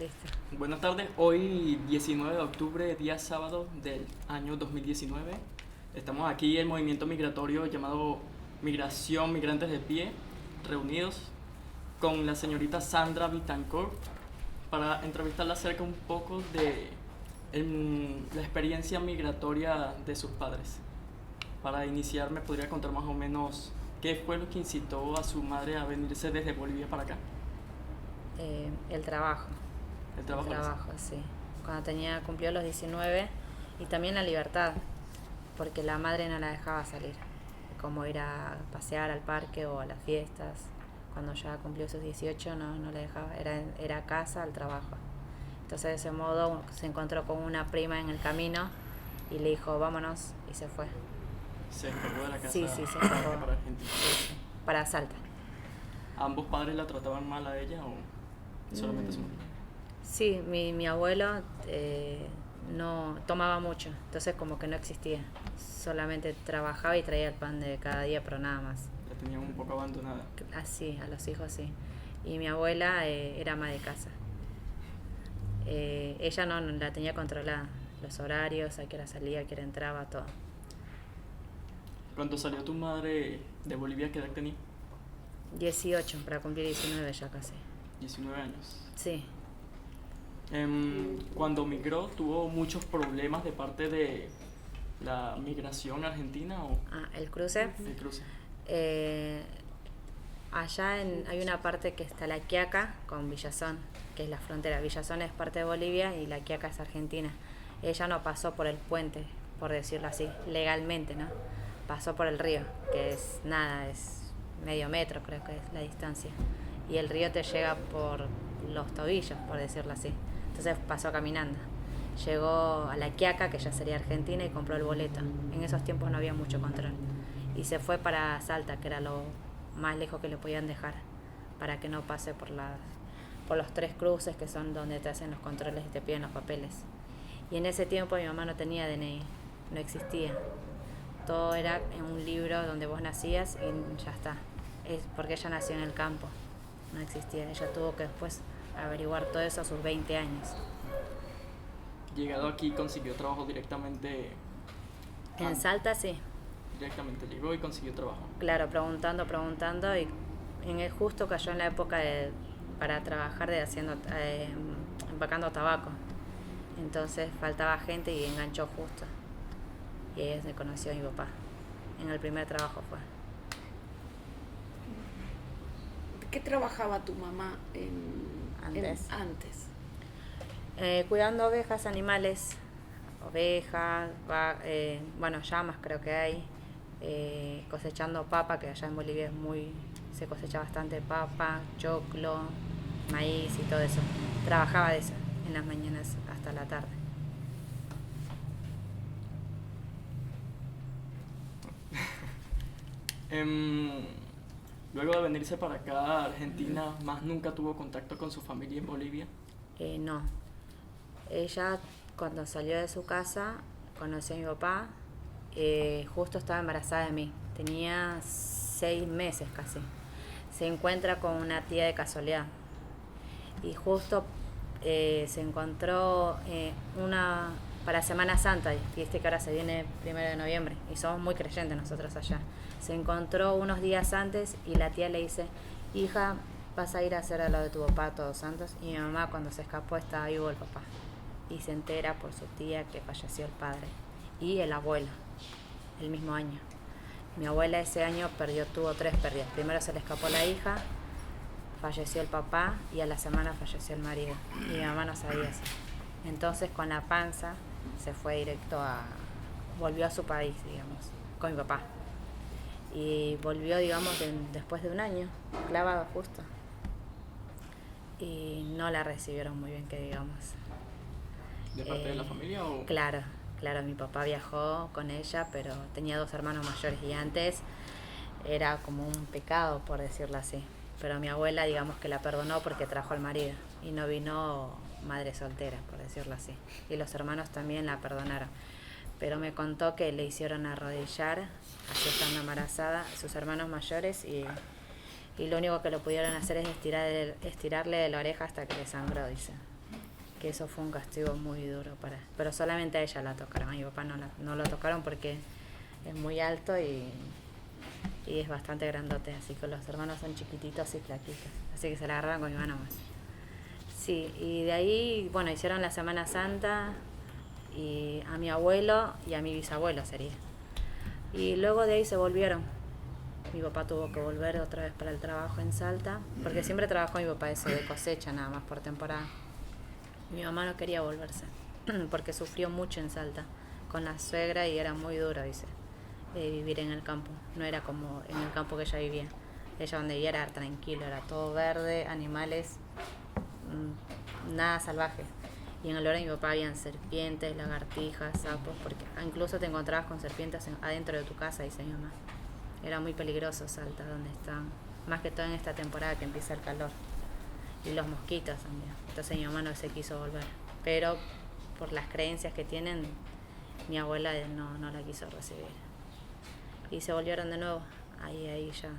Listo. Buenas tardes, hoy 19 de octubre, día sábado del año 2019. Estamos aquí el movimiento migratorio llamado Migración Migrantes de Pie, reunidos con la señorita Sandra Betancourt para entrevistarla acerca un poco de la experiencia migratoria de sus padres. Para iniciar, ¿me podría contar más o menos qué fue lo que incitó a su madre a venirse desde Bolivia para acá? El trabajo. El trabajo. El trabajo, sí. Cuando cumplió los 19 y también la libertad, porque la madre no la dejaba salir, como ir a pasear al parque o a las fiestas. Cuando ya cumplió sus 18 no le dejaba, era casa al trabajo. Entonces de ese modo se encontró con una prima en el camino y le dijo vámonos y se fue. Se escapó de la casa. Sí, se escapó. Para Argentina. Sí, para Salta. ¿Ambos padres la trataban mal a ella o solamente su madre? Sí, mi abuelo no tomaba mucho, entonces como que no existía. Solamente trabajaba y traía el pan de cada día, pero nada más. La tenían un poco abandonada. Así, a los hijos sí. Y mi abuela era ama de casa. Ella no la tenía controlada, los horarios, a qué hora salía, a qué hora entraba, todo. Cuando salió tu madre de Bolivia, ¿qué edad tenía? 18, para cumplir 19 ya casi. 19 años. Sí. Cuando migró, ¿tuvo muchos problemas de parte de la migración argentina o El cruce. el cruce? Allá hay una parte que está La Quiaca con Villazón, que es la frontera. Villazón es parte de Bolivia y La Quiaca es Argentina. Ella no pasó por el puente, por decirlo así, legalmente, ¿no? Pasó por el río, que es nada, es medio metro creo que es la distancia. Y el río te llega por los tobillos, por decirlo así. Entonces pasó caminando. Llegó a La Quiaca, que ya sería Argentina, y compró el boleto. En esos tiempos no había mucho control. Y se fue para Salta, que era lo más lejos que le podían dejar, para que no pase por los 3 cruces, que son donde te hacen los controles y te piden los papeles. Y en ese tiempo mi mamá no tenía DNI, no existía. Todo era en un libro donde vos nacías y ya está. Es porque ella nació en el campo, no existía. Ella tuvo que después averiguar todo eso a sus 20 años. Llegado aquí, consiguió trabajo directamente. En Salta sí. Directamente llegó y consiguió trabajo. Claro, preguntando y justo cayó en la época para trabajar empacando tabaco. Entonces faltaba gente y enganchó justo. Y ahí se conoció a mi papá. En el primer trabajo fue. ¿Qué trabajaba tu mamá Antes? Antes? Cuidando ovejas, animales, llamas creo que hay, cosechando papa, que allá en Bolivia se cosecha bastante papa, choclo, maíz y todo eso. Trabajaba de eso en las mañanas hasta la tarde. Luego de venirse para acá a Argentina, ¿más nunca tuvo contacto con su familia en Bolivia? No. Ella, cuando salió de su casa, conoció a mi papá. Justo estaba embarazada de mí. Tenía 6 meses casi. Se encuentra con una tía de casualidad. Y justo se encontró para Semana Santa, y viste que ahora se viene 1 de noviembre, y somos muy creyentes nosotros allá. Se encontró unos días antes y la tía le dice, hija, vas a ir a hacer a lo de tu papá Todos Santos. Y mi mamá, cuando se escapó, estaba vivo el papá. Y se entera por su tía que falleció el padre y el abuelo el mismo año. Mi abuela ese año tuvo 3 pérdidas. Primero se le escapó la hija, falleció el papá y a la semana falleció el marido. Y mi mamá no sabía eso. Entonces con la panza se fue volvió a su país, digamos, con mi papá. Y volvió, digamos, después de 1 año, clavado justo. Y no la recibieron muy bien, que digamos. ¿De parte de la familia o...? Claro, mi papá viajó con ella, pero tenía 2 hermanos mayores y antes era como un pecado, por decirlo así. Pero mi abuela, digamos que la perdonó porque trajo al marido y no vino madre soltera, por decirlo así. Y los hermanos también la perdonaron. Pero me contó que le hicieron arrodillar, así estando embarazada, sus hermanos mayores y lo único que lo pudieron hacer es estirarle de la oreja hasta que le sangró, dice. que eso fue un castigo muy duro pero solamente a ella la tocaron, a mi papá no lo tocaron porque es muy alto y es bastante grandote, así que los hermanos son chiquititos y flaquitos, así que se la agarraron con mi mano más. Sí, y de ahí, bueno, hicieron la Semana Santa y a mi abuelo y a mi bisabuelo sería. Y luego de ahí se volvieron. Mi papá tuvo que volver otra vez para el trabajo en Salta, porque siempre trabajó mi papá eso de cosecha nada más por temporada. Mi mamá no quería volverse, porque sufrió mucho en Salta con la suegra y era muy duro, dice, vivir en el campo. No era como en el campo que ella vivía. Ella donde vivía era tranquilo, era todo verde, animales, nada salvaje. Y en el lugar de mi papá habían serpientes, lagartijas, sapos, porque incluso te encontrabas con serpientes adentro de tu casa, dice mi mamá. Era muy peligroso Salta, donde están, más que todo en esta temporada que empieza el calor. Y los mosquitos también. Entonces mi mamá no se quiso volver. Pero por las creencias que tienen, mi abuela no la quiso recibir. Y se volvieron de nuevo, ahí ya.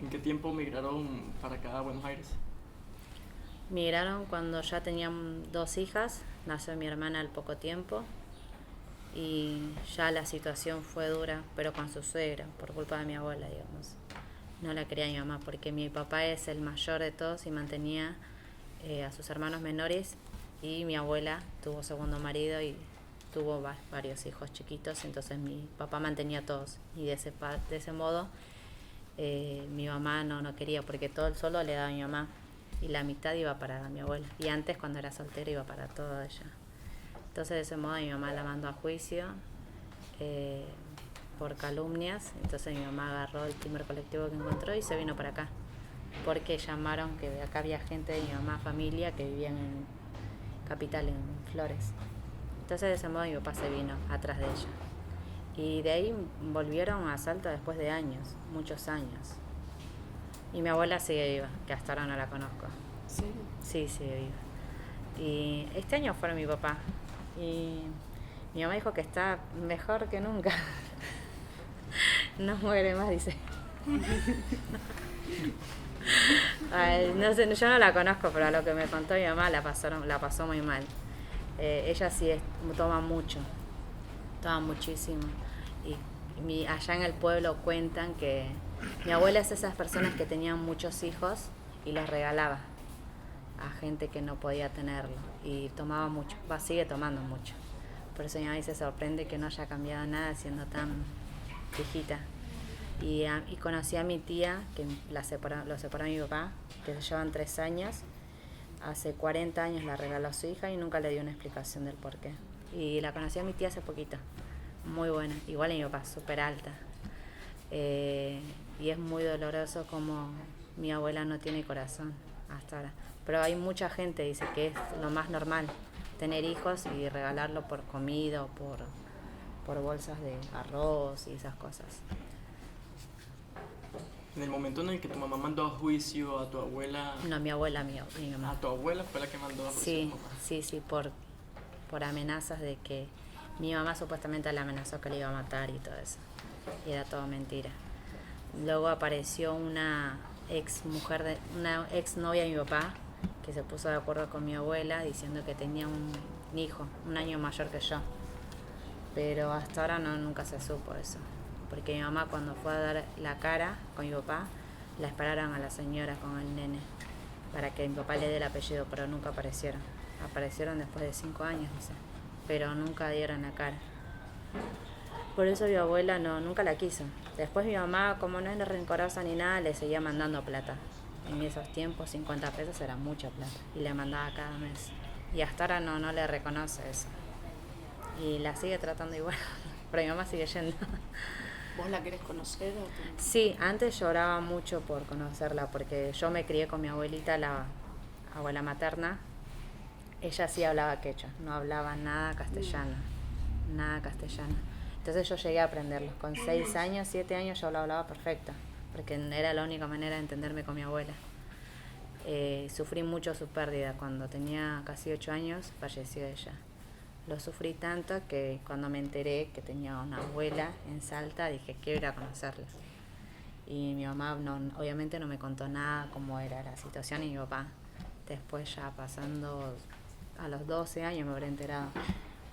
¿En qué tiempo migraron para acá a Buenos Aires? Migraron cuando ya tenían 2 hijas, nació mi hermana al poco tiempo y ya la situación fue dura, pero con su suegra, por culpa de mi abuela, digamos. No la quería mi mamá porque mi papá es el mayor de todos y mantenía a sus hermanos menores, y mi abuela tuvo segundo marido y tuvo varios hijos chiquitos, entonces mi papá mantenía a todos y de ese modo mi mamá no quería porque todo el sueldo le daba a mi mamá y la mitad iba para mi abuela, y antes cuando era soltera iba para toda ella. Entonces de ese modo mi mamá la mandó a juicio por calumnias. Entonces mi mamá agarró el primer colectivo que encontró y se vino para acá, porque llamaron que acá había gente de mi mamá, familia, que vivían en Capital, en Flores. Entonces de ese modo mi papá se vino atrás de ella. Y de ahí volvieron a Salta después de años, muchos años. Y mi abuela sigue viva, que hasta ahora no la conozco. ¿Sí? Sí, sigue viva. Y este año fueron mi papá. Y mi mamá dijo que está mejor que nunca. No muere más, dice. Ay, no sé, yo no la conozco, pero a lo que me contó mi mamá la pasó muy mal. Ella sí toma mucho, toma muchísimo. Y allá en el pueblo cuentan que mi abuela es esas personas que tenían muchos hijos y los regalaba a gente que no podía tenerlo, y tomaba mucho, sigue tomando mucho. Por eso mi mamá se sorprende que no haya cambiado nada siendo tan viejita. Y conocí a mi tía, que lo separó mi papá, que se llevan 3 años. Hace 40 años la regaló a su hija y nunca le dio una explicación del por qué. Y la conocí a mi tía hace poquito, muy buena, igual a mi papá, súper alta. Y es muy doloroso como mi abuela no tiene corazón hasta ahora. Pero hay mucha gente dice que es lo más normal tener hijos y regalarlo por comida o por bolsas de arroz y esas cosas. En el momento en el que tu mamá mandó a juicio a tu abuela... No, mi abuela, mi mamá. ¿A tu abuela fue la que mandó a juicio a tu mamá? Sí, por amenazas de que mi mamá supuestamente le amenazó que le iba a matar y todo eso. Y era todo mentira. Luego apareció una ex novia de mi papá, que se puso de acuerdo con mi abuela diciendo que tenía un hijo, 1 año mayor que yo. Pero hasta ahora nunca se supo eso. Porque mi mamá cuando fue a dar la cara con mi papá, la esperaron a la señora con el nene para que mi papá le dé el apellido, pero nunca aparecieron. Aparecieron después de 5 años, dice, pero nunca dieron la cara. Por eso mi abuela nunca la quiso. Después mi mamá, como no es rencorosa ni nada, le seguía mandando plata. En esos tiempos 50 pesos era mucha plata y le mandaba cada mes. Y hasta ahora no le reconoce eso. Y la sigue tratando igual, pero mi mamá sigue yendo. ¿Vos la querés conocer o tú? Sí, antes lloraba mucho por conocerla, porque yo me crié con mi abuelita, la abuela materna. Ella sí hablaba quechua, no hablaba nada castellano. Entonces yo llegué a aprenderlo. Con 6 años, 7 años yo lo hablaba perfecto, porque era la única manera de entenderme con mi abuela. Sufrí mucho su pérdida. Cuando tenía casi 8 años, falleció ella. Lo sufrí tanto que cuando me enteré que tenía una abuela en Salta, dije, quiero ir a conocerla. Y mi mamá obviamente no me contó nada, cómo era la situación, y mi papá Después ya pasando a los 12 años me habré enterado,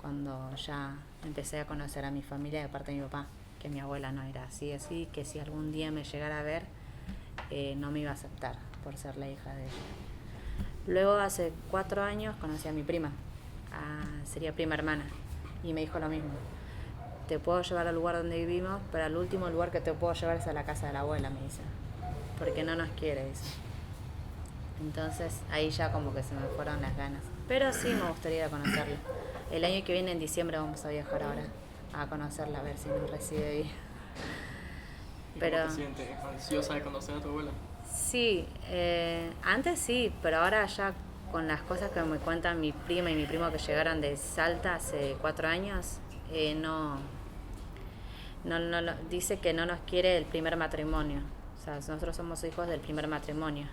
cuando ya empecé a conocer a mi familia de parte de mi papá, que mi abuela no era así, que si algún día me llegara a ver, no me iba a aceptar por ser la hija de ella. Luego hace 4 años conocí a mi prima, sería prima hermana, y me dijo lo mismo. Te puedo llevar al lugar donde vivimos, pero al último lugar que te puedo llevar es a la casa de la abuela, me dice, porque no nos quiere, dice. Entonces ahí ya como que se me fueron las ganas. Pero sí me gustaría ir a conocerla. El año que viene, en diciembre, vamos a viajar ahora a conocerla, a ver si nos recibe bien. ¿Y pero cómo te sientes ansiosa de conocer a tu abuela? Sí, antes sí, pero ahora ya con las cosas que me cuentan mi prima y mi primo que llegaron de Salta hace 4 años, no, dice que no nos quiere el primer matrimonio. O sea, nosotros somos hijos del primer matrimonio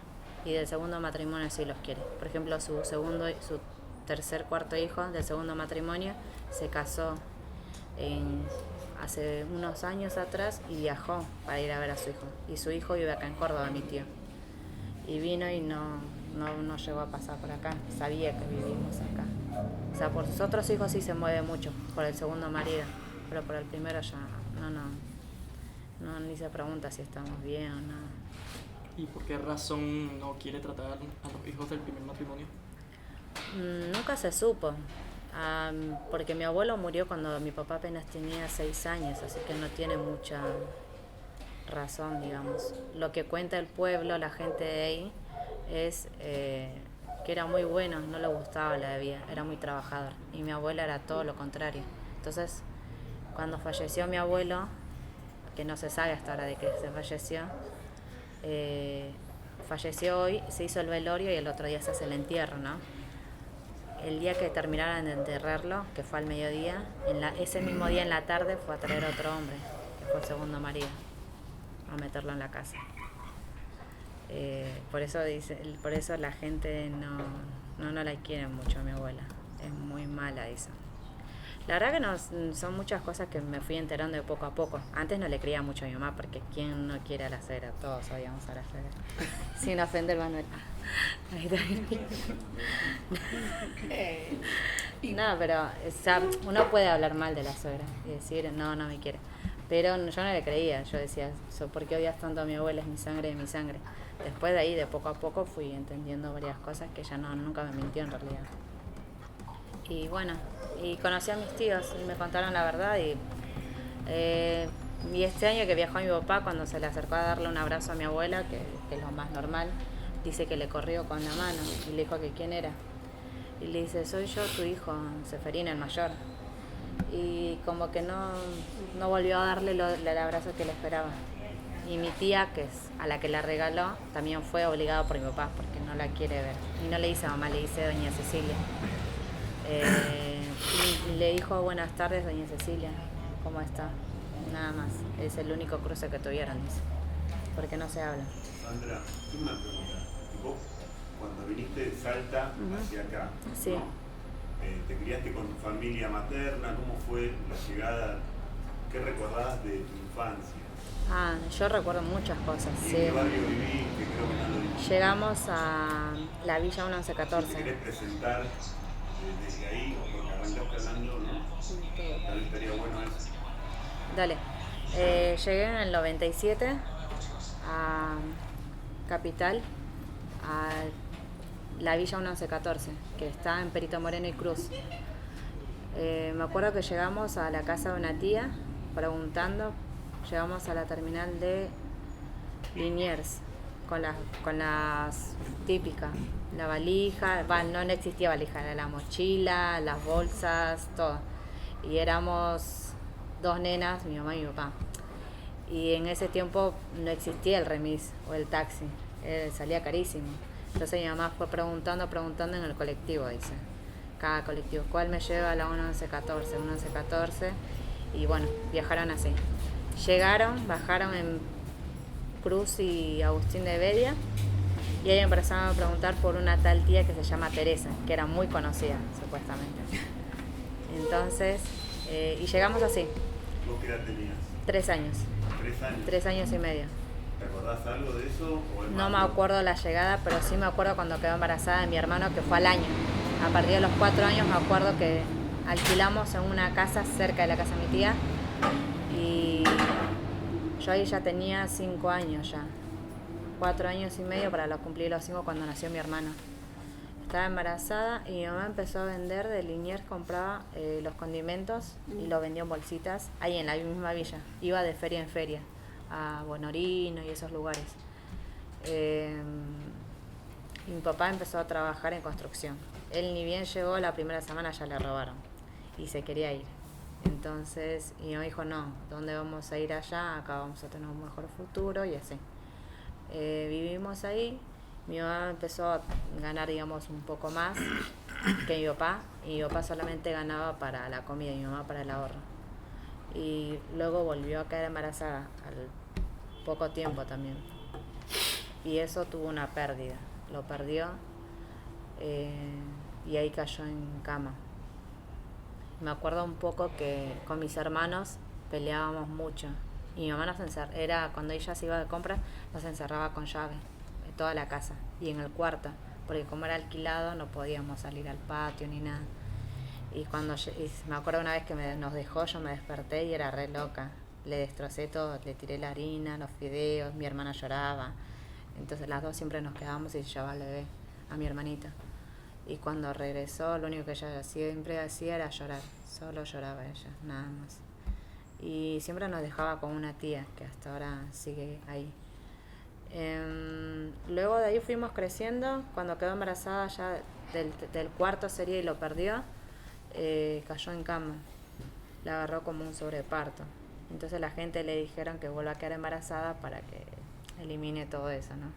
y del segundo matrimonio sí los quiere. Por ejemplo, su tercer, cuarto hijo del segundo matrimonio se casó hace unos años atrás y viajó para ir a ver a su hijo. Y su hijo vive acá en Córdoba, mi tío. Y vino y no llegó a pasar por acá. Sabía que vivimos acá. O sea, por sus otros hijos sí se mueve mucho, por el segundo marido. Pero por el primero ya no ni se pregunta si estamos bien o no. ¿Y por qué razón no quiere tratar a los hijos del primer matrimonio? Nunca se supo. Porque mi abuelo murió cuando mi papá apenas tenía 6 años, así que no tiene mucha razón, digamos. Lo que cuenta el pueblo, la gente de ahí, es que era muy bueno, no le gustaba la bebida, era muy trabajador. Y mi abuela era todo lo contrario. Entonces, cuando falleció mi abuelo, que no se sabe hasta ahora de que se falleció hoy, se hizo el velorio y el otro día se hace el entierro, ¿no? El día que terminaron de enterrarlo, que fue al mediodía, ese mismo día en la tarde fue a traer a otro hombre, que fue el segundo marido, a meterlo en la casa. Por eso la gente no la quiere mucho a mi abuela, es muy mala eso. La verdad que son muchas cosas que me fui enterando de poco a poco. Antes no le creía mucho a mi mamá, porque ¿quién no quiere a la suegra? Todos odiamos a la suegra. Sin ofender, Manuel. Ahí está. No, pero uno puede hablar mal de la suegra y decir, no me quiere. Pero yo no le creía, yo decía, ¿por qué odias tanto a mi abuela? Es mi sangre, es mi sangre. Después de ahí, de poco a poco, fui entendiendo varias cosas que ella nunca me mintió en realidad. Y bueno, y conocí a mis tíos y me contaron la verdad y este año que viajó mi papá, cuando se le acercó a darle un abrazo a mi abuela, que es lo más normal, dice que le corrió con la mano y le dijo que quién era. Y le dice, soy yo, tu hijo, Seferina, el mayor. Y como que no volvió a darle el abrazo que le esperaba. Y mi tía, que es a la que la regaló, también fue obligada por mi papá, porque no la quiere ver. Y no le dice mamá, le dice doña Cecilia. Y le dijo, buenas tardes, doña Cecilia, ¿cómo está? Nada más, es el único cruce que tuvieron, dice, porque no se habla. Sandra, tengo una pregunta. Vos, cuando viniste de Salta hacia acá, Sí. ¿no? ¿Te criaste con tu familia materna? ¿Cómo fue la llegada? ¿Qué recordás de tu infancia? Yo recuerdo muchas cosas, ¿Y sí. en qué barrio viviste? Creo que no lo dijiste. Llegamos a la Villa 1114. Si te querés presentar desde ahí, porque arrancaste hablando, ¿no? Tal vez estaría bueno eso. Dale. Llegué en el 97 a Capital, a la Villa 1114, que está en Perito Moreno y Cruz. Me acuerdo que llegamos a la casa de una tía preguntando, llegamos a la terminal de Liniers con las típicas, la valija, no existía valija, era la mochila, las bolsas, todo. Y éramos 2 nenas, mi mamá y mi papá. Y en ese tiempo no existía el remis o el taxi, salía carísimo. Entonces mi mamá fue preguntando en el colectivo, dice. Cada colectivo, ¿cuál me lleva a la 1114? Y bueno, viajaron así. Bajaron en Cruz y Agustín de Bedia, y ahí empezaron a preguntar por una tal tía que se llama Teresa, que era muy conocida, supuestamente. Entonces, y llegamos así. ¿Vos qué edad tenías? 3 años. 3 años. 3 años y medio. ¿Te acordás algo de eso? ¿O es No más me acuerdo la llegada, pero sí me acuerdo cuando quedó embarazada de mi hermano, que fue al año. A partir de los 4 años me acuerdo que alquilamos en una casa cerca de la casa de mi tía y yo ahí ya tenía 5 años ya. 4 años y medio para cumplir los 5 cuando nació mi hermano. Estaba embarazada y mi mamá empezó a vender de Liniers, compraba los condimentos y los vendió en bolsitas ahí en la misma villa. Iba de feria en feria a Buenorino y esos lugares. Y mi papá empezó a trabajar en construcción. Él ni bien llegó, la primera semana ya le robaron y se quería ir. Entonces, y mi mamá dijo, no, ¿dónde vamos a ir allá? Acá vamos a tener un mejor futuro y así. Vivimos ahí. Mi mamá empezó a ganar, digamos, un poco más que mi papá. Y mi papá solamente ganaba para la comida y mi mamá para el ahorro. Y luego volvió a quedar embarazada al poco tiempo también. Y eso tuvo una pérdida. Lo perdió y ahí cayó en cama. Me acuerdo un poco que con mis hermanos peleábamos mucho. Y mi mamá era cuando ella se iba de compras, nos encerraba con llave en toda la casa y en el cuarto, porque como era alquilado no podíamos salir al patio ni nada. Y me acuerdo una vez que nos dejó, yo me desperté y era re loca. Le destrocé todo, le tiré la harina, los fideos, mi hermana lloraba. Entonces las dos siempre nos quedábamos y llevaba al bebé, a mi hermanita. Y cuando regresó, lo único que ella siempre hacía era llorar, solo lloraba ella, nada más. Y siempre nos dejaba con una tía que hasta ahora sigue ahí. Luego de ahí fuimos creciendo. Cuando quedó embarazada ya del cuarto sería y lo perdió, cayó en cama. La agarró como un sobreparto. Entonces la gente le dijeron que vuelva a quedar embarazada para que elimine todo eso, ¿no?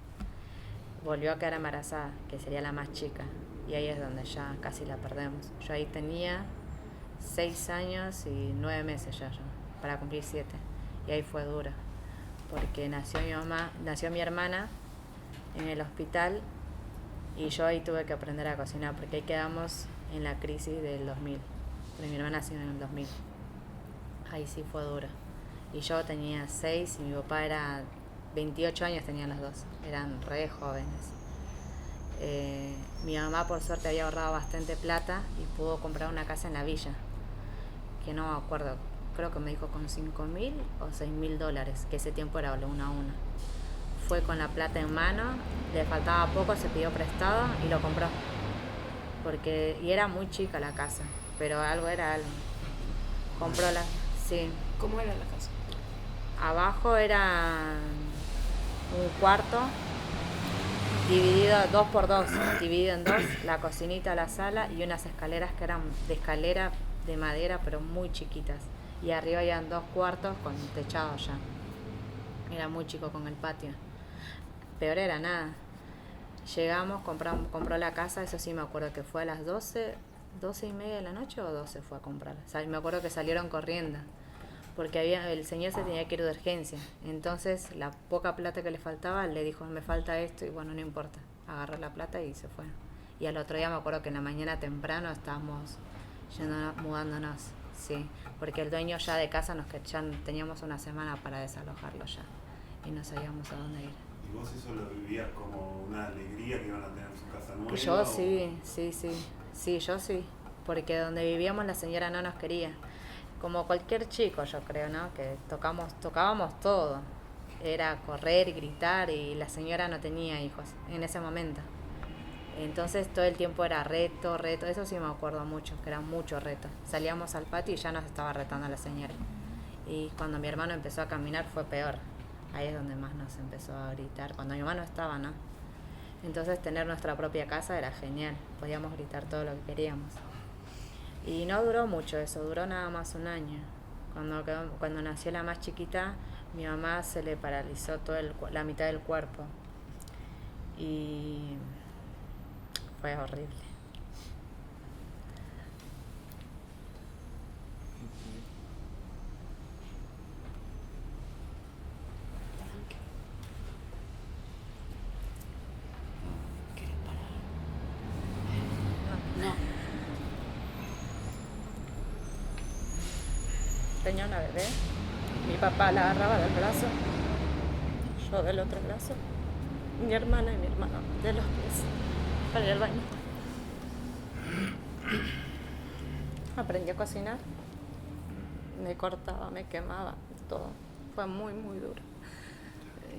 Volvió a quedar embarazada, que sería la más chica. Y ahí es donde ya casi la perdemos. Yo ahí tenía 6 años y 9 meses ya yo, para cumplir 7. Y ahí fue dura, porque nació mi hermana en el hospital y yo ahí tuve que aprender a cocinar, porque ahí quedamos en la crisis del 2000. Porque mi hermana nació en el 2000. Ahí sí fue dura. Y yo tenía 6 y mi papá era 28 años, tenían los dos. Eran re jóvenes. Mi mamá por suerte había ahorrado bastante plata y pudo comprar una casa en la villa, que no me acuerdo, creo que me dijo con $5.000 o $6.000, que ese tiempo era 1 a 1. Fue con la plata en mano, le faltaba poco, se pidió prestado y lo compró. Y era muy chica la casa, pero algo era algo. Compró sí. ¿Cómo era la casa? Abajo era un cuarto dividido 2x2, dividido en 2, la cocinita, la sala y unas escaleras que eran de escalera de madera pero muy chiquitas. Y arriba habían 2 cuartos con techado ya. Era muy chico con el patio. Peor era nada. Llegamos, compró la casa, eso sí me acuerdo que fue a las 12:30 de la noche o 12 fue a comprar. Me acuerdo que salieron corriendo, porque el señor se tenía que ir de urgencia. Entonces la poca plata que le faltaba, le dijo, me falta esto, y bueno, no importa. Agarró la plata y se fue. Y al otro día me acuerdo que en la mañana temprano estábamos mudándonos, sí, porque el dueño ya de casa ya teníamos una semana para desalojarlo ya, y no sabíamos a dónde ir. ¿Y vos eso lo vivías como una alegría que iban a tener su casa nueva? Yo sí, yo sí, porque donde vivíamos la señora no nos quería. Como cualquier chico, yo creo, ¿no? Que tocábamos todo. Era correr, gritar, y la señora no tenía hijos en ese momento. Entonces todo el tiempo era reto, eso sí me acuerdo mucho, que era mucho reto. Salíamos al patio y ya nos estaba retando la señora. Y cuando mi hermano empezó a caminar fue peor. Ahí es donde más nos empezó a gritar, cuando mi mamá no estaba, ¿no? Entonces tener nuestra propia casa era genial, podíamos gritar todo lo que queríamos. Y no duró mucho eso, duró nada más 1 año. Cuando nació la más chiquita, mi mamá se le paralizó la mitad del cuerpo. Y fue horrible. ¿Quieres parar? No. Tenía una bebé, mi papá la agarraba del brazo yo del otro brazo, mi hermana y mi hermano de los pies, para ir al baño. Aprendí a cocinar, me cortaba, me quemaba, todo. Fue muy, muy duro.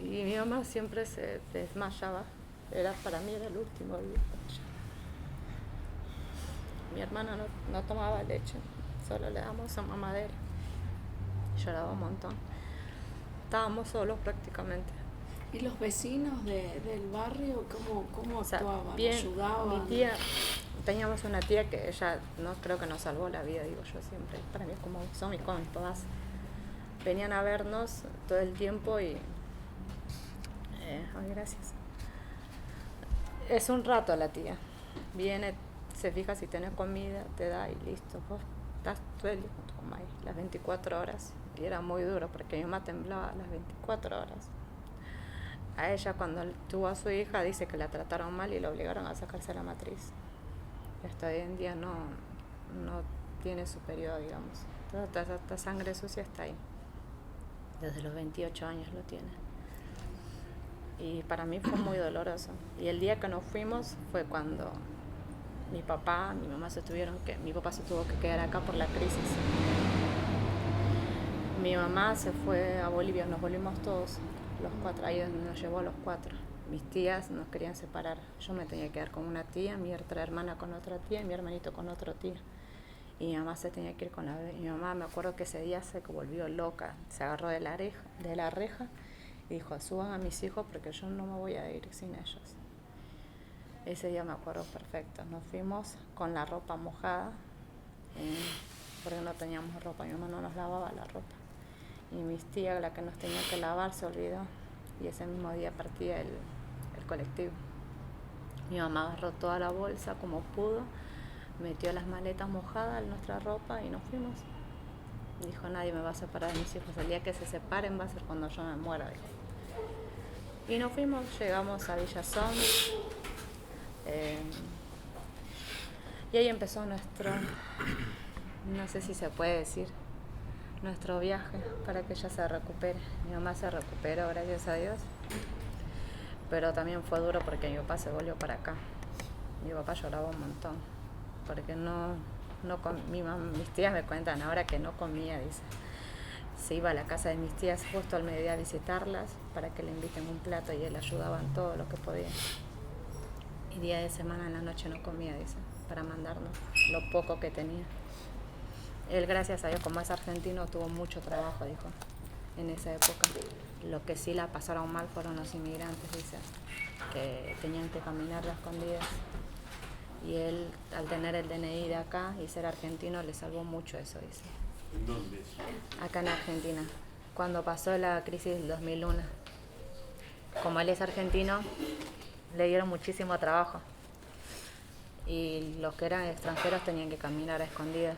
Y mi mamá siempre se desmayaba. Para mí era el último día. Mi hermana no tomaba leche, solo le damos a mamadera. Lloraba un montón. Estábamos solos prácticamente. ¿Y los vecinos del barrio cómo O sea, actuaban? bien, ¿Ayudaban? mi tía, teníamos una tía que ella no creo que nos salvó la vida, digo yo siempre. Para mí es como son mis papás. Venían a vernos todo el tiempo y... ay, gracias. Es un rato la tía. Viene, se fija si tenés comida, te da y listo. Vos estás todo el día con tu mamá ahí, las 24 horas. Y era muy duro porque mi mamá temblaba las 24 horas. A ella cuando tuvo a su hija dice que la trataron mal y la obligaron a sacarse la matriz. Y hasta hoy en día no tiene su periodo, digamos. Toda esta sangre sucia está ahí. Desde los 28 años lo tiene. Y para mí fue muy doloroso. Y el día que nos fuimos fue cuando mi papá, mi mamá mi papá se tuvo que quedar acá por la crisis. Mi mamá se fue a Bolivia, nos volvimos todos, los 4, ahí nos llevó a los 4. Mis tías nos querían separar. Yo me tenía que quedar con una tía, mi otra hermana con otra tía y mi hermanito con otro tía. Y mi mamá se tenía que ir con la bebé. Mi mamá, me acuerdo que ese día se volvió loca, se agarró de la reja y dijo, suban a mis hijos porque yo no me voy a ir sin ellos. Ese día me acuerdo perfecto. Nos fuimos con la ropa mojada, porque no teníamos ropa, mi mamá no nos lavaba la ropa. Y mis tías, la que nos tenía que lavar, se olvidó. Y ese mismo día partía el colectivo. Mi mamá agarró toda la bolsa como pudo, metió las maletas mojadas en nuestra ropa y nos fuimos. Dijo, nadie me va a separar de mis hijos. El día que se separen va a ser cuando yo me muera, dijo. Y nos fuimos, llegamos a Villazón. Y ahí empezó nuestro, no sé si se puede decir, nuestro viaje para que ella se recupere. Mi mamá se recuperó, gracias a Dios. Pero también fue duro porque mi papá se volvió para acá. Mi papá lloraba un montón. Porque mis tías me cuentan ahora que no comía, dice. Se iba a la casa de mis tías justo al mediodía a visitarlas para que le inviten un plato y él ayudaba en todo lo que podía. Y día de semana en la noche no comía, dice, para mandarnos lo poco que tenía. Él, gracias a Dios, como es argentino, tuvo mucho trabajo, dijo, en esa época. Lo que sí la pasaron mal fueron los inmigrantes, dice, que tenían que caminar a escondidas. Y él, al tener el DNI de acá y ser argentino, le salvó mucho eso, dice. ¿En dónde? Acá en Argentina, cuando pasó la crisis del 2001. Como él es argentino, le dieron muchísimo trabajo. Y los que eran extranjeros tenían que caminar a escondidas.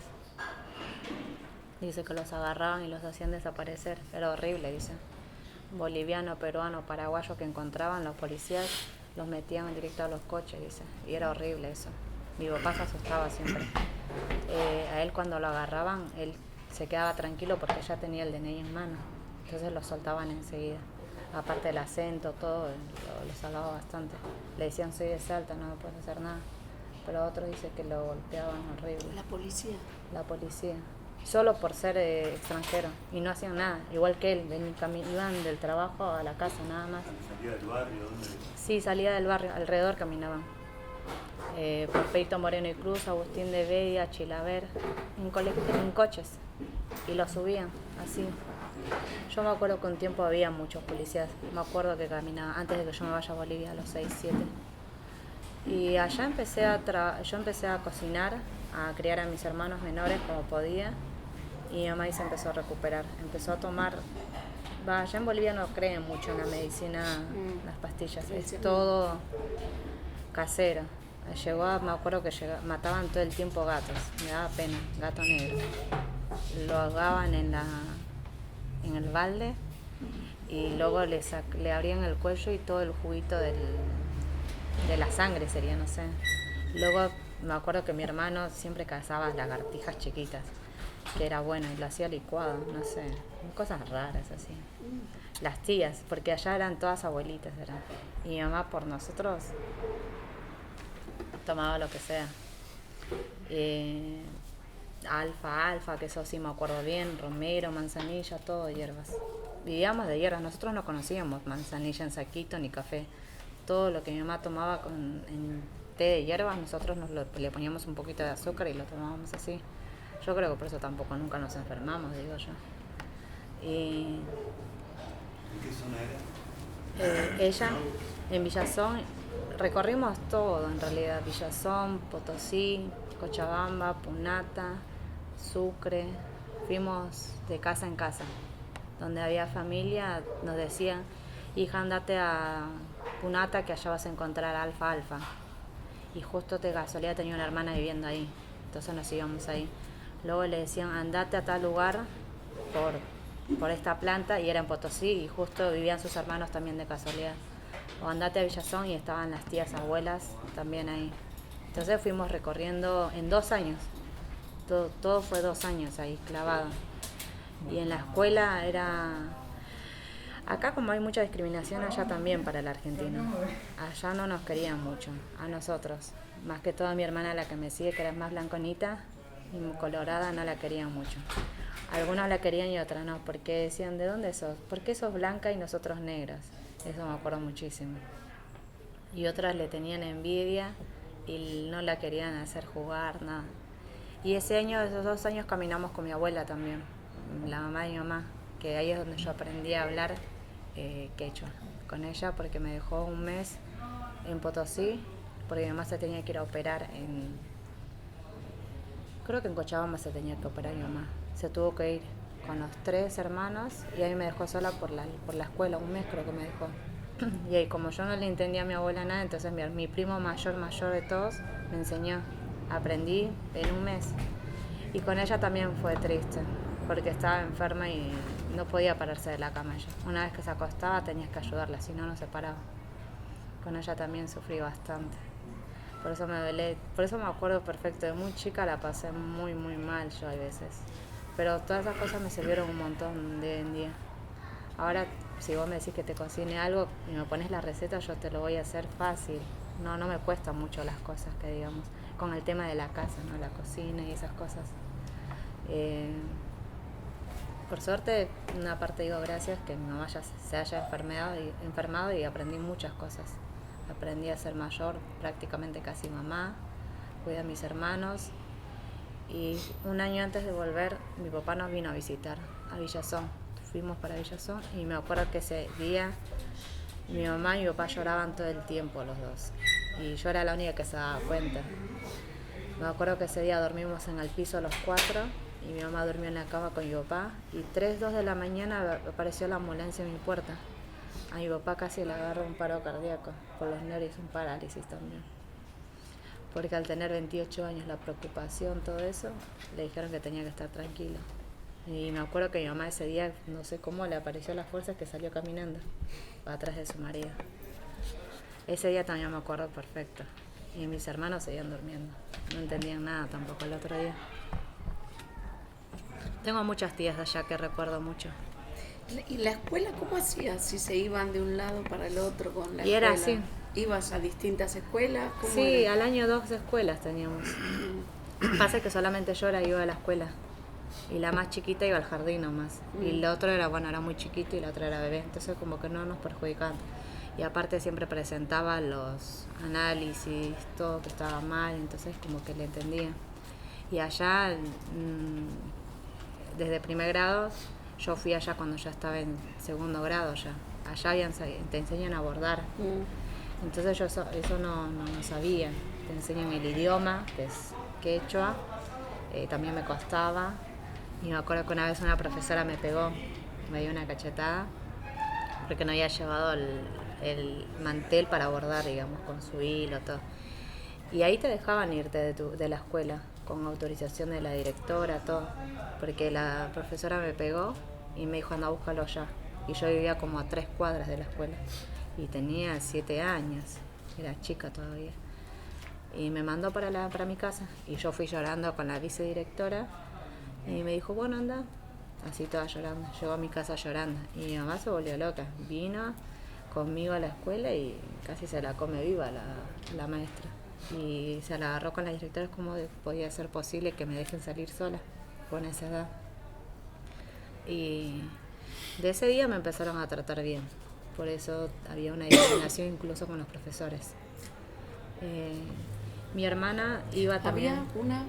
Dice que los agarraban y los hacían desaparecer. Era horrible, dice. Boliviano, peruano, paraguayo que encontraban los policías, los metían directo a los coches, dice. Y era horrible eso. Mi papá se asustaba siempre. A él cuando lo agarraban, él se quedaba tranquilo porque ya tenía el DNI en mano. Entonces lo soltaban enseguida. Aparte del acento, todo, lo salvaba bastante. Le decían, soy de Salta, no me puedes hacer nada. Pero otros dicen que lo golpeaban horrible. ¿La policía? La policía. Solo por ser extranjero. Y no hacían nada. Igual que él, iban del trabajo a la casa, nada más. ¿Salía del barrio? ¿Dónde? Sí, salía del barrio, alrededor caminaban. Por Perito Moreno y Cruz, Agustín de Bedia, Chilaver, en coches. Y lo subían, así. Yo me acuerdo que un tiempo había muchos policías. Me acuerdo que caminaba antes de que yo me vaya a Bolivia a los 6, 7. Y allá yo empecé a cocinar, a criar a mis hermanos menores como podía. Y mi mamá ahí se empezó a recuperar. Empezó a tomar... allá en Bolivia no creen mucho en la medicina, las pastillas. Es todo casero. Me acuerdo que mataban todo el tiempo gatos. Me daba pena, gato negro. Lo ahogaban en el balde y luego le abrían el cuello y todo el juguito de la sangre sería, no sé. Luego me acuerdo que mi hermano siempre cazaba lagartijas chiquitas que era bueno, y lo hacía licuado, no sé, cosas raras así. Las tías, porque allá eran todas abuelitas, eran. Y mi mamá por nosotros tomaba lo que sea. Alfa, que eso sí me acuerdo bien, romero, manzanilla, todo hierbas. Vivíamos de hierbas, nosotros no conocíamos manzanilla en saquito ni café. Todo lo que mi mamá tomaba en té de hierbas, nosotros le poníamos un poquito de azúcar y lo tomábamos así. Yo creo que por eso tampoco nunca nos enfermamos, digo yo. Y ¿En qué zona era? ella, en Villazón, recorrimos todo en realidad. Villazón, Potosí, Cochabamba, Punata, Sucre. Fuimos de casa en casa. Donde había familia, nos decían, hija, andate a Punata que allá vas a encontrar alfa. Y justo de casualidad tenía una hermana viviendo ahí. Entonces nos íbamos ahí. Luego le decían, andate a tal lugar por esta planta, y era en Potosí, y justo vivían sus hermanos también de casualidad. O andate a Villazón y estaban las tías abuelas también ahí. Entonces fuimos recorriendo en 2 años. Todo fue 2 años ahí clavado. Y en la escuela era... Acá como hay mucha discriminación, allá también para el argentino. Allá no nos querían mucho, a nosotros. Más que todo a mi hermana, la que me sigue, que era más blanconita y colorada, no la querían mucho. Algunos la querían y otras no, porque decían, ¿de dónde sos? ¿Por qué sos blanca y nosotros negras? Eso me acuerdo muchísimo. Y otras le tenían envidia y no la querían hacer jugar, nada. Y esos 2 años caminamos con mi abuela también, la mamá de mi mamá, que ahí es donde yo aprendí a hablar quechua con ella, porque me dejó un mes en Potosí, porque mi mamá se tenía que ir a operar creo que en Cochabamba se tenía que operar mi mamá. Se tuvo que ir con los 3 hermanos y ahí me dejó sola por la escuela, un mes creo que me dejó. Y ahí como yo no le entendía a mi abuela nada, entonces mi primo mayor de todos me enseñó. Aprendí en un mes. Y con ella también fue triste, porque estaba enferma y no podía pararse de la cama ella. Una vez que se acostaba tenías que ayudarla, si no, no se paraba. Con ella también sufrí bastante. Por eso me acuerdo perfecto. De muy chica la pasé muy, muy mal yo a veces. Pero todas esas cosas me sirvieron un montón de hoy en día. Ahora, si vos me decís que te cocine algo y me pones la receta, yo te lo voy a hacer fácil. No me cuestan mucho las cosas que digamos. Con el tema de la casa, ¿no? La cocina y esas cosas. Por suerte, una parte digo gracias que mi mamá ya se haya enfermado y aprendí muchas cosas. Aprendí a ser mayor, prácticamente casi mamá, cuidé a mis hermanos. Y un año antes de volver, mi papá nos vino a visitar a Villazón. Fuimos para Villazón y me acuerdo que ese día mi mamá y mi papá lloraban todo el tiempo los dos. Y yo era la única que se daba cuenta. Me acuerdo que ese día dormimos en el piso los 4 y mi mamá durmió en la cama con mi papá. Y 2 de la mañana apareció la ambulancia en mi puerta. A mi papá casi le agarró un paro cardíaco por los nervios, un parálisis también. Porque al tener 28 años, la preocupación, todo eso, le dijeron que tenía que estar tranquilo. Y me acuerdo que mi mamá ese día, no sé cómo, le apareció las fuerzas que salió caminando atrás de su marido. Ese día también me acuerdo perfecto. Y mis hermanos seguían durmiendo. No entendían nada tampoco el otro día. Tengo muchas tías de allá que recuerdo mucho. ¿Y la escuela cómo hacías si se iban de un lado para el otro con la escuela? Y era así. ¿Ibas a distintas escuelas? ¿Cómo Sí, era? al año 2 escuelas teníamos. Pasa que solamente yo iba a la escuela. Y la más chiquita iba al jardín nomás. Y el otro era muy chiquito y la otra era bebé. Entonces como que no nos perjudicaban. Y aparte siempre presentaba los análisis, todo que estaba mal. Entonces como que le entendía. Y allá, desde primer grado, yo fui allá cuando ya estaba en segundo grado ya. Allá te enseñan a bordar. Entonces yo eso no sabía. Te enseñan el idioma, que es quechua. También me costaba. Y me acuerdo que una vez una profesora me pegó, me dio una cachetada, porque no había llevado el mantel para bordar, digamos, con su hilo, todo. Y ahí te dejaban irte de la escuela, con autorización de la directora, todo. Porque la profesora me pegó y me dijo, anda, búscalo ya. Y yo vivía como a 3 cuadras de la escuela. Y tenía 7 años, era chica todavía. Y me mandó para mi casa. Y yo fui llorando con la vicedirectora. Y me dijo, bueno, anda. Así toda llorando. Llegó a mi casa llorando. Y mi mamá se volvió loca. Vino conmigo a la escuela y casi se la come viva la maestra. Y se la agarró con la directora como podía ser posible que me dejen salir sola con esa edad. Y de ese día me empezaron a tratar bien. Por eso había una discriminación incluso con los profesores. Mi hermana iba también... ¿Había una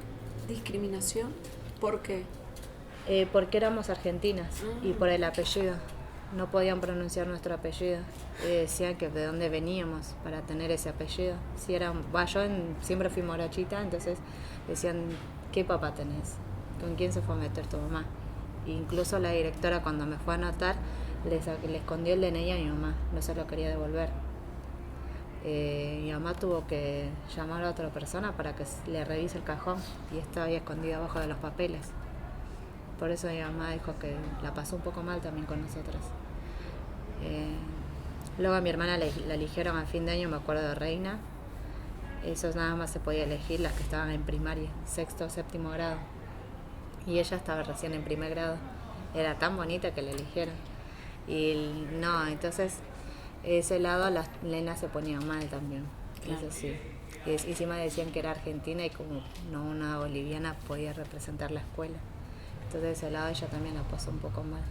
discriminación? ¿Por qué? Porque éramos argentinas y por el apellido. No podían pronunciar nuestro apellido. Decían que de dónde veníamos para tener ese apellido. Si siempre fui morochita, entonces decían, ¿qué papá tenés? ¿Con quién se fue a meter tu mamá? E incluso la directora cuando me fue a anotar le escondió el DNI a mi mamá, no se lo quería devolver. Mi mamá tuvo que llamar a otra persona para que le revise el cajón y estaba ahí escondido abajo de los papeles. Por eso mi mamá dijo que la pasó un poco mal también con nosotras. Luego a mi hermana la eligieron a fin de año, me acuerdo de reina. Eso nada más se podía elegir las que estaban en primaria, 6º o 7º grado. Y ella estaba recién en primer grado. Era tan bonita que la eligieron. Y no, entonces ese lado las nenas se ponían mal también. Claro. Eso sí. Y encima decían que era argentina y como no una boliviana podía representar la escuela. Entonces ese lado ella también la pasó un poco mal.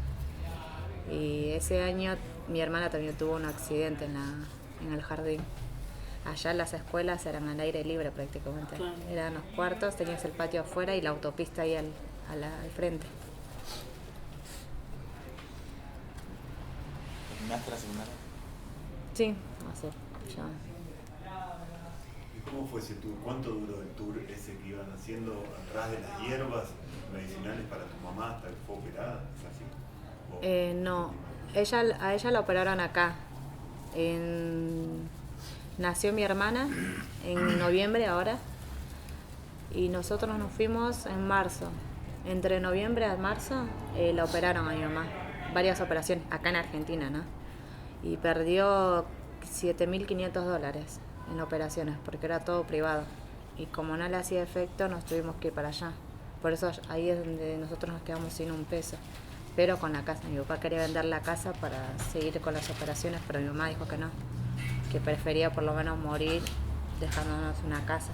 Y ese año mi hermana también tuvo un accidente en el jardín. Allá las escuelas eran al aire libre prácticamente. Claro. Eran los cuartos, tenías el patio afuera y la autopista ahí al frente. ¿Terminaste la secundaria? Sí, así, ya. ¿Y cómo fue ese tour? ¿Cuánto duró el tour ese que iban haciendo atrás de las hierbas medicinales para tu mamá hasta que fue operada? ¿Es así? No, a ella la operaron acá. Nació mi hermana en noviembre ahora y nosotros nos fuimos en marzo. Entre noviembre a marzo la operaron a mi mamá. Varias operaciones acá en Argentina, ¿no? Y perdió $7.500 en operaciones porque era todo privado. Y como no le hacía efecto, nos tuvimos que ir para allá. Por eso ahí es donde nosotros nos quedamos sin un peso. Pero con la casa, mi papá quería vender la casa para seguir con las operaciones, pero mi mamá dijo que no, que prefería por lo menos morir dejándonos una casa.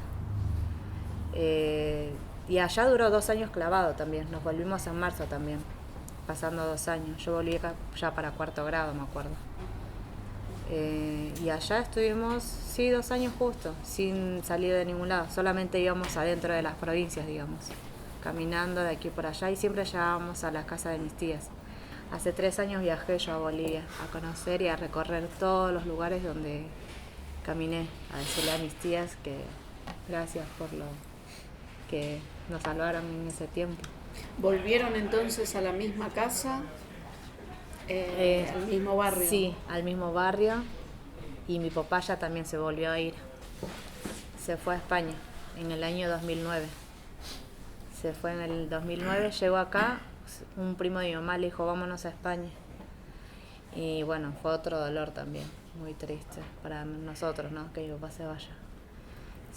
Y allá duró 2 años clavado también, nos volvimos en marzo también, pasando 2 años. Yo volví acá ya para 4º grado, me acuerdo. Y allá estuvimos, sí, 2 años justo, sin salir de ningún lado, solamente íbamos adentro de las provincias, digamos, caminando de aquí por allá y siempre llegábamos a la casa de mis tías. Hace 3 años viajé yo a Bolivia a conocer y a recorrer todos los lugares donde caminé, a decirle a mis tías que gracias por lo que nos salvaron en ese tiempo. ¿Volvieron entonces a la misma casa, al mismo barrio? Sí, al mismo barrio y mi papá ya también se volvió a ir. Se fue a España en el año 2009. Se fue en el 2009, llegó acá, un primo de mi mamá le dijo vámonos a España. Y bueno, fue otro dolor también, muy triste para nosotros, ¿no? Que mi papá se vaya.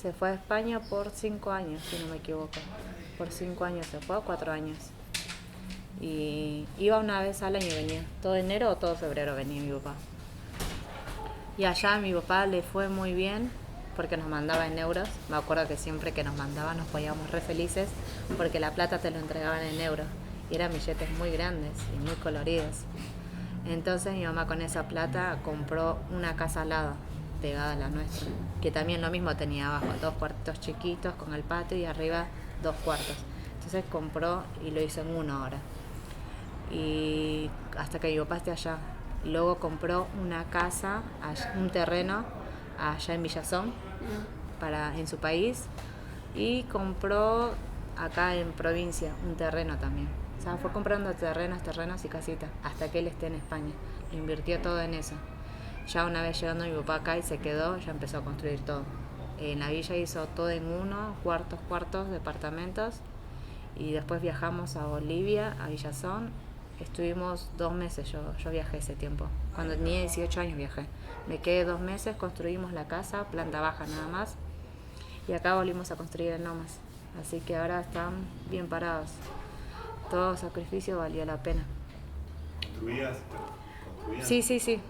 Se fue a España por 5 años, si no me equivoco. Por 5 años se fue, 4 años. Y iba una vez al año y venía. Todo enero o todo febrero venía mi papá. Y allá a mi papá le fue muy bien porque nos mandaba en euros. Me acuerdo que siempre que nos mandaba nos poníamos re felices porque la plata te lo entregaban en euros. Y eran billetes muy grandes y muy coloridos. Entonces mi mamá con esa plata compró una casa al lado, pegada a la nuestra, que también lo mismo tenía abajo, 2 cuartos chiquitos con el patio y arriba 2 cuartos. Entonces compró y lo hizo en 1 hora. Y hasta que mi papá esté allá. Luego compró una casa, un terreno allá en Villazón, en su país, y compró acá en provincia un terreno también. O sea, fue comprando terrenos y casitas hasta que él esté en España. Invirtió todo en eso. Ya una vez llegando mi papá acá y se quedó, ya empezó a construir todo. En la villa hizo todo en 1, cuartos, departamentos. Y después viajamos a Bolivia, a Villazón. Estuvimos 2 meses, yo viajé ese tiempo. Cuando tenía 18 años viajé. Me quedé 2 meses, construimos la casa, planta baja nada más. Y acá volvimos a construir en Lomas. Así que ahora están bien parados. todo sacrificio valió la pena. ¿Construías? ¿Construían? Sí.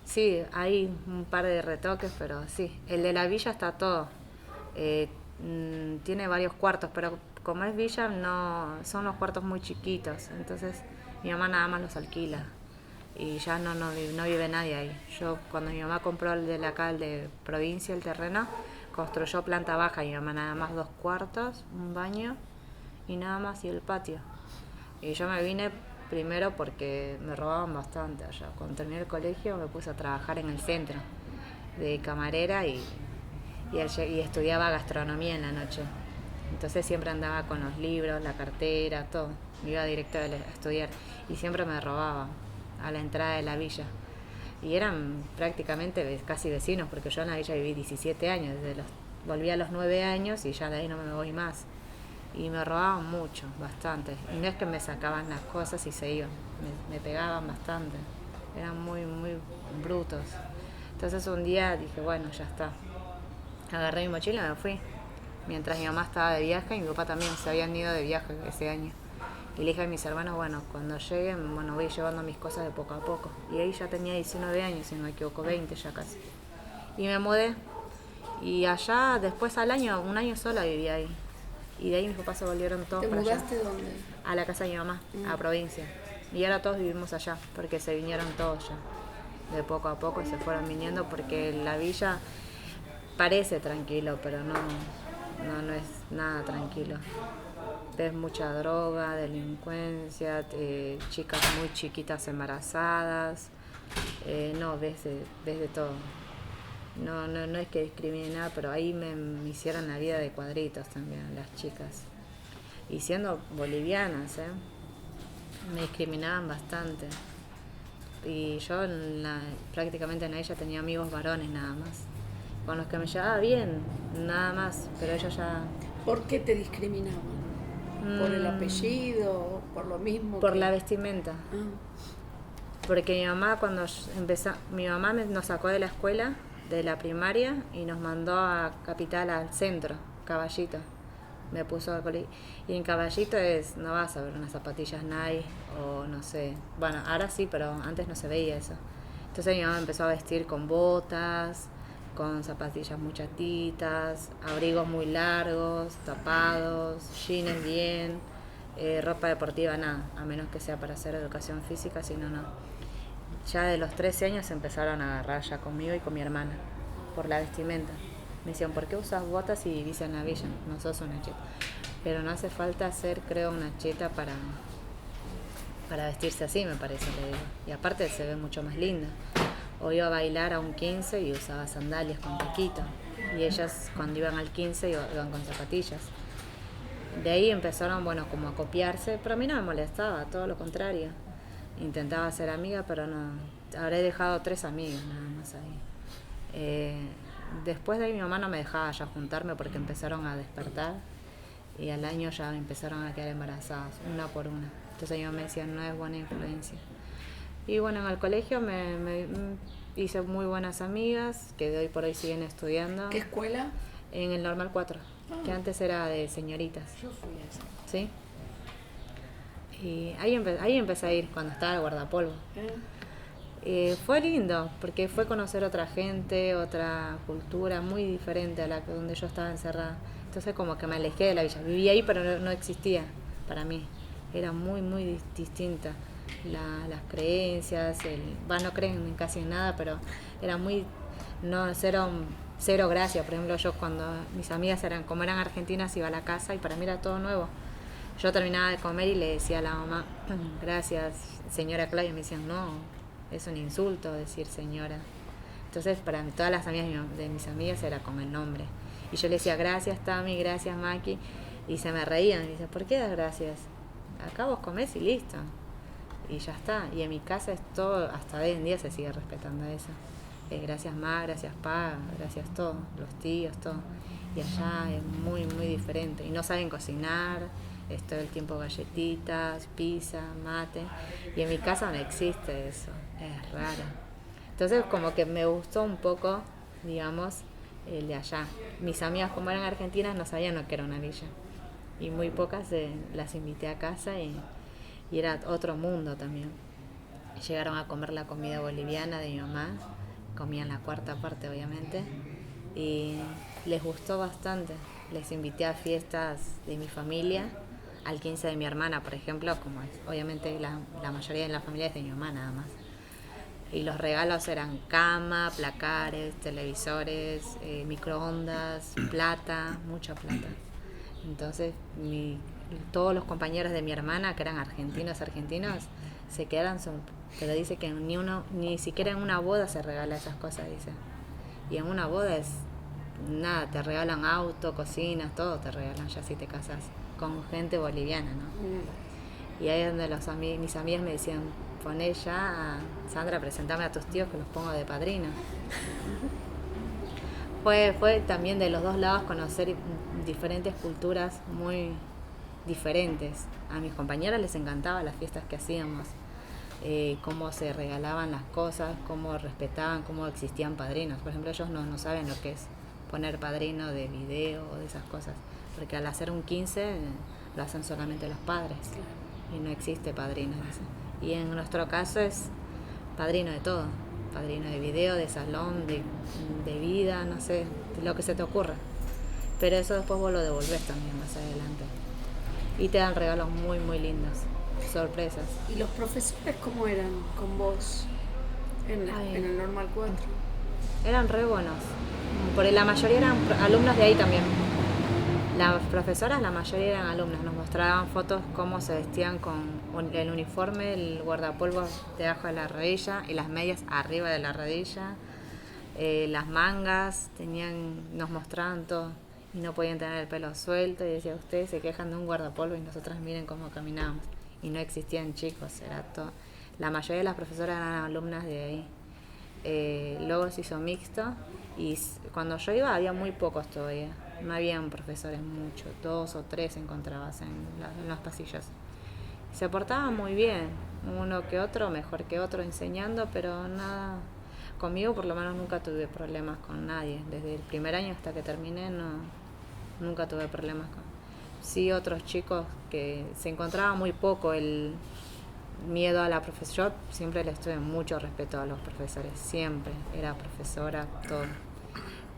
Sí, hay un par de retoques, pero sí. El de la villa está todo. Tiene varios cuartos, pero como es villa, no son los cuartos muy chiquitos. Entonces mi mamá nada más los alquila. Y ya no vive nadie ahí. Yo, cuando mi mamá compró el de acá, el de provincia, el terreno, construyó planta baja. Y mi mamá nada más 2 cuartos, un baño y nada más, y el patio. Y yo me vine primero porque me robaban bastante allá. Cuando terminé el colegio me puse a trabajar en el centro de camarera y estudiaba gastronomía en la noche. Entonces siempre andaba con los libros, la cartera, todo. Me iba directo a estudiar y siempre me robaban a la entrada de la villa. Y eran prácticamente casi vecinos, porque yo en la villa viví 17 años. Volví a los 9 años y ya de ahí no me voy más. Y me robaban mucho, bastante. Y no es que me sacaban las cosas y se iban, me pegaban bastante. Eran muy, muy brutos. Entonces un día dije, bueno, ya está. Agarré mi mochila y me fui. Mientras mi mamá estaba de viaje y mi papá también se habían ido de viaje ese año. Y le dije a mis hermanos, bueno, cuando lleguen, bueno, voy llevando mis cosas de poco a poco. Y ahí ya tenía 19 años, si no me equivoco, 20 ya casi. Y me mudé. Y allá, después un año sola viví ahí. Y de ahí mis papás se volvieron todos para allá. ¿Te mudaste dónde? A la casa de mi mamá, a provincia. Y ahora todos vivimos allá, porque se vinieron todos ya. De poco a poco se fueron viniendo, porque la villa parece tranquilo, pero no es nada tranquilo. Ves mucha droga, delincuencia, chicas muy chiquitas embarazadas, ves de todo. No es que discrimine nada, pero ahí me hicieron la vida de cuadritos también, las chicas. Y siendo bolivianas, me discriminaban bastante. Y yo prácticamente en ella tenía amigos varones nada más, con los que me llevaba bien, nada más, pero ellos ya... ¿Por qué te discriminaban? ¿Por el apellido? ¿Por lo mismo? Por la vestimenta. Ah. Porque mi mamá nos sacó de la escuela, de la primaria, y nos mandó a Capital, al centro, Caballito. Me puso al colegio. Y en Caballito no vas a ver unas zapatillas Nike o no sé. Bueno, ahora sí, pero antes no se veía eso. Entonces mi mamá empezó a vestir con botas, con zapatillas muy chatitas, abrigos muy largos, tapados, jeans bien, ropa deportiva nada, a menos que sea para hacer educación física, si no, no. Ya de los 13 años se empezaron a agarrar ya conmigo y con mi hermana, por la vestimenta. Me decían, ¿por qué usas botas y vivís en la villa? No sos una cheta. Pero no hace falta ser, creo, una cheta para vestirse así, me parece, le digo. Y aparte se ve mucho más linda. O iba a bailar a un 15 y usaba sandalias con taquito. Y ellas cuando iban al 15 iban con zapatillas. De ahí empezaron, como a copiarse, pero a mí no me molestaba, todo lo contrario. Intentaba ser amiga, pero no. Habré dejado 3 amigos nada más ahí. Después de ahí mi mamá no me dejaba ya juntarme porque empezaron a despertar y al año ya empezaron a quedar embarazadas, una por una. Entonces mi mamá me decía, no es buena influencia. Y bueno, en el colegio me hice muy buenas amigas que de hoy por hoy siguen estudiando. ¿Qué escuela? En el Normal 4, que antes era de señoritas. Yo fui a esa. ¿Sí? Y ahí empecé a ir cuando estaba de guardapolvo. Fue lindo, porque fue conocer otra gente, otra cultura muy diferente a la que donde yo estaba encerrada. Entonces como que me alejé de la villa. Vivía ahí, pero no existía para mí. Era muy, muy distinta. Las creencias, no creen casi en nada, pero era muy... cero gracia. Por ejemplo, yo cuando mis amigas como eran argentinas, iba a la casa y para mí era todo nuevo. Yo terminaba de comer y le decía a la mamá, gracias, señora Claudia. Me decían, no, es un insulto decir señora. Entonces, para mí, todas las amigas de mis amigas era con el nombre. Y yo le decía, gracias Tami, gracias Maki. Y se me reían. Y dicen, ¿por qué das gracias? Acá vos comés y listo. Y ya está. Y en mi casa es todo, hasta hoy en día se sigue respetando eso. Gracias Ma, gracias Pa, gracias todo. Los tíos, todo. Y allá es muy, muy diferente. Y no saben cocinar. Es todo el tiempo galletitas, pizza, mate. Y en mi casa no existe eso. Es raro. Entonces como que me gustó un poco, digamos, el de allá. Mis amigas, como eran argentinas, no sabían lo que era una villa. Y muy pocas las invité a casa y y era otro mundo también. Llegaron a comer la comida boliviana de mi mamá, comían la cuarta parte obviamente, y les gustó bastante. Les invité a fiestas de mi familia, al 15 de mi hermana, por ejemplo, como es, obviamente la mayoría de la familia es de mi mamá nada más. Y los regalos eran cama, placares, televisores, microondas, plata, mucha plata. Entonces todos los compañeros de mi hermana, que eran argentinos, se quedaron, pero dice que ni siquiera en una boda se regala esas cosas, dice. Y en una boda es nada, te regalan auto, cocinas, todo te regalan ya si te casas con gente boliviana, ¿no? Y ahí es donde mis amigas me decían, poné ya, Sandra, presentame a tus tíos que los pongo de padrino. Fue también de los dos lados conocer diferentes culturas muy diferentes. A mis compañeras les encantaban las fiestas que hacíamos, cómo se regalaban las cosas, cómo respetaban, cómo existían padrinos. Por ejemplo, ellos no saben lo que es poner padrino de video o de esas cosas, porque al hacer un 15 lo hacen solamente los padres y no existe padrino. Y en nuestro caso es padrino de todo, padrino de video, de salón, de vida, no sé, de lo que se te ocurra. Pero eso después vos lo devolvés también más adelante. Y te dan regalos muy, muy lindos, sorpresas. ¿Y los profesores cómo eran con vos en el Normal 4? Eran re buenos, porque la mayoría eran alumnos de ahí también. Las profesoras, la mayoría eran alumnas, nos mostraban fotos cómo se vestían con el uniforme, el guardapolvo debajo de la rodilla y las medias arriba de la rodilla, las mangas, nos mostraban todo y no podían tener el pelo suelto y decía, ustedes se quejan de un guardapolvo y nosotras miren cómo caminábamos. Y no existían chicos, era todo. La mayoría de las profesoras eran alumnas de ahí. Luego se hizo mixto y cuando yo iba había muy pocos todavía. No habían profesores mucho, 2 o 3 encontrabas en los pasillos. Se portaban muy bien, uno que otro, mejor que otro enseñando, pero nada, conmigo por lo menos nunca tuve problemas con nadie. Desde el primer año hasta que terminé nunca tuve problemas con... Sí, otros chicos que se encontraba muy poco el miedo a la profesora. Yo siempre les tuve mucho respeto a los profesores, siempre, era profesora, todo.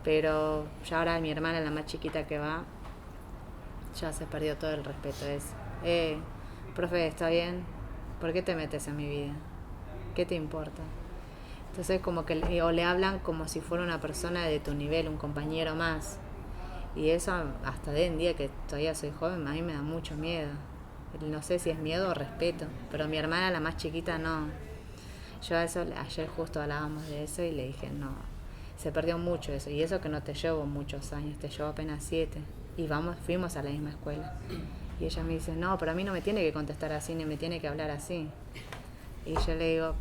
Pero ya ahora mi hermana, la más chiquita que va, ya se perdió todo el respeto. Profe, ¿está bien? ¿Por qué te metes en mi vida? ¿Qué te importa? Entonces como que o le hablan como si fuera una persona de tu nivel, un compañero más. Y eso hasta hoy en día, que todavía soy joven, a mí me da mucho miedo. No sé si es miedo o respeto, pero mi hermana, la más chiquita, no. Yo ayer justo hablábamos de eso y le dije, no, se perdió mucho eso. Y eso que no te llevo muchos años, te llevo apenas 7. Y fuimos a la misma escuela. Y ella me dice, no, pero a mí no me tiene que contestar así, ni me tiene que hablar así. Y yo le digo,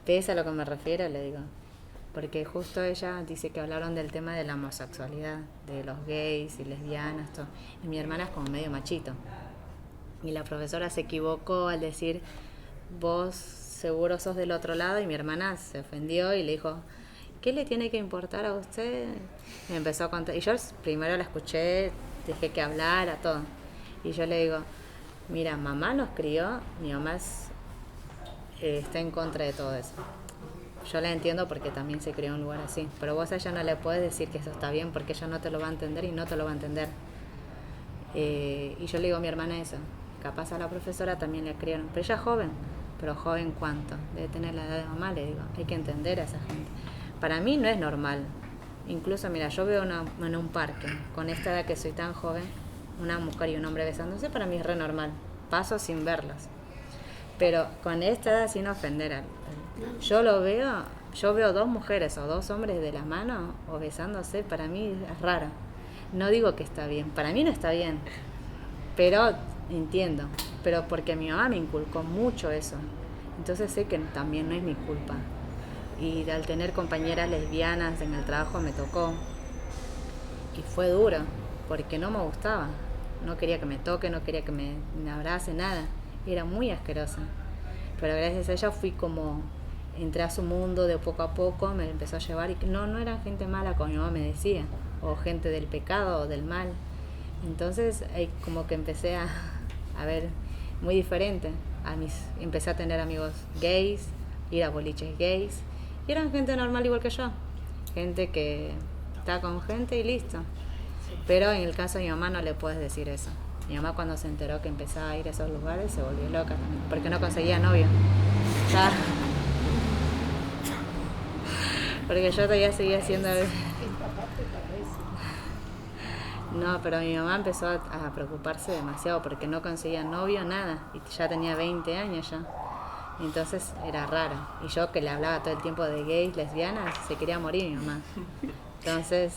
¿ves a lo que me refiero? Le digo, porque justo ella dice que hablaron del tema de la homosexualidad, de los gays y lesbianas, todo. Y mi hermana es como medio machito. Y la profesora se equivocó al decir, vos seguro sos del otro lado, y mi hermana se ofendió y le dijo, ¿qué le tiene que importar a usted? Me empezó a contar, y yo primero la escuché, dejé que hablara, todo. Y yo le digo, mira, mamá nos crió, mi mamá está en contra de todo eso. Yo la entiendo porque también se crió en un lugar así, pero vos a ella no le puedes decir que eso está bien porque ella no te lo va a entender y no te lo va a entender. Y yo le digo a mi hermana eso, capaz a la profesora también le criaron, pero ella es joven, pero joven ¿cuánto? Debe tener la edad de mamá, le digo, hay que entender a esa gente. Para mí no es normal. Incluso, mira, yo veo en un parque, con esta edad que soy tan joven, una mujer y un hombre besándose, para mí es re normal. Paso sin verlos. Pero con esta edad sin ofender yo veo 2 mujeres o 2 hombres de la mano o besándose, para mí es raro. No digo que está bien, para mí no está bien. Pero entiendo, pero porque mi mamá me inculcó mucho eso. Entonces sé que también no es mi culpa. Y al tener compañeras lesbianas en el trabajo me tocó. Y fue duro, porque no me gustaba. No quería que me toque, no quería que me abrace, nada. Era muy asquerosa. Pero gracias a ella entré a su mundo de poco a poco, me empezó a llevar. Y no eran gente mala, como mi mamá me decía, o gente del pecado o del mal. Entonces como que empecé a ver muy diferente. empecé a tener amigos gays, ir a boliches gays, y eran gente normal igual que yo, gente que está con gente y listo. Pero en el caso de mi mamá no le puedes decir eso. Mi mamá cuando se enteró que empezaba a ir a esos lugares se volvió loca también, porque no conseguía novio. Ya. Porque yo todavía seguía siendo... No, pero mi mamá empezó a preocuparse demasiado porque no conseguía novio, nada. Y ya tenía 20 años ya. Entonces era raro. Y yo que le hablaba todo el tiempo de gays, lesbianas, se quería morir mi mamá. Entonces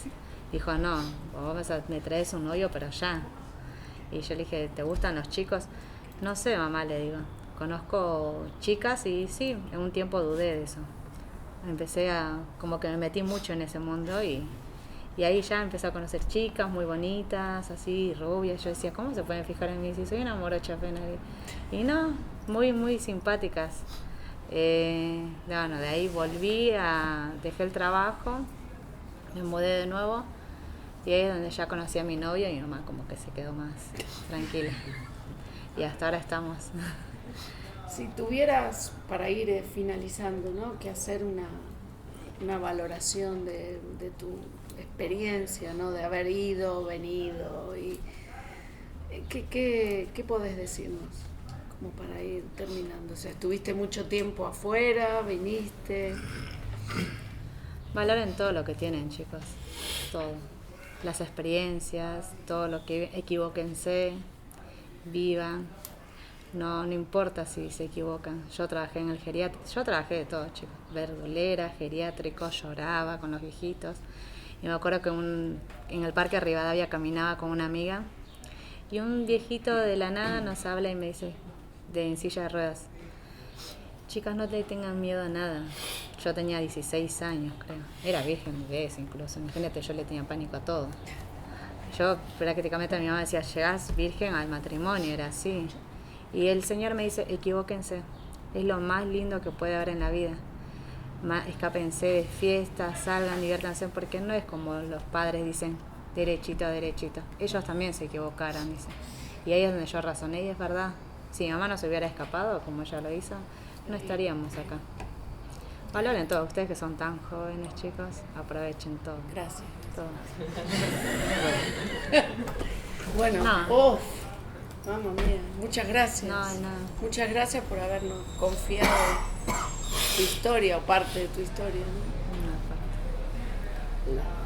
dijo, no, vos me traes un novio, pero ya. Y yo le dije, ¿te gustan los chicos? No sé, mamá, le digo. Conozco chicas y sí, en un tiempo dudé de eso. Como que me metí mucho en ese mundo y ahí ya empecé a conocer chicas muy bonitas, así, rubias. Yo decía, ¿cómo se pueden fijar en mí si soy una morocha apenas? Y no, muy, muy simpáticas. Bueno, de ahí dejé el trabajo, me mudé de nuevo y ahí es donde ya conocí a mi novio y mi mamá como que se quedó más tranquila. Y hasta ahora estamos. Si tuvieras, para ir finalizando, ¿no?, que hacer una valoración de tu experiencia, ¿no?, de haber ido, venido, y ¿qué podés decirnos como para ir terminando? O sea, estuviste mucho tiempo afuera, viniste. Valoren todo lo que tienen, chicos, todo. Las experiencias, todo lo que equivóquense, vivan. No importa si se equivocan. Yo trabajé en el geriátrico, yo trabajé de todo, chicos. Verdulera, geriátrico, lloraba con los viejitos. Y me acuerdo que en el Parque Rivadavia caminaba con una amiga y un viejito de la nada nos habla y me dice, en silla de ruedas, chicas, no le tengan miedo a nada. Yo tenía 16 años, creo. Era virgen de vez incluso. Imagínate, yo le tenía pánico a todo. Yo prácticamente a mi mamá decía, llegás virgen al matrimonio, era así. Y el Señor me dice, equivóquense, es lo más lindo que puede haber en la vida. Escápense de fiestas, salgan, diviértanse, porque no es como los padres dicen, derechito, derechito. Ellos también se equivocaron, dicen. Y ahí es donde yo razoné, y es verdad. Si mi mamá no se hubiera escapado, como ella lo hizo, no estaríamos acá. Valoren todo, ustedes que son tan jóvenes, chicos, aprovechen todo. Gracias. Todo. Bueno, No. Mamma mía, muchas gracias. No. Muchas gracias por habernos confiado tu historia o parte de tu historia, ¿no? Una parte.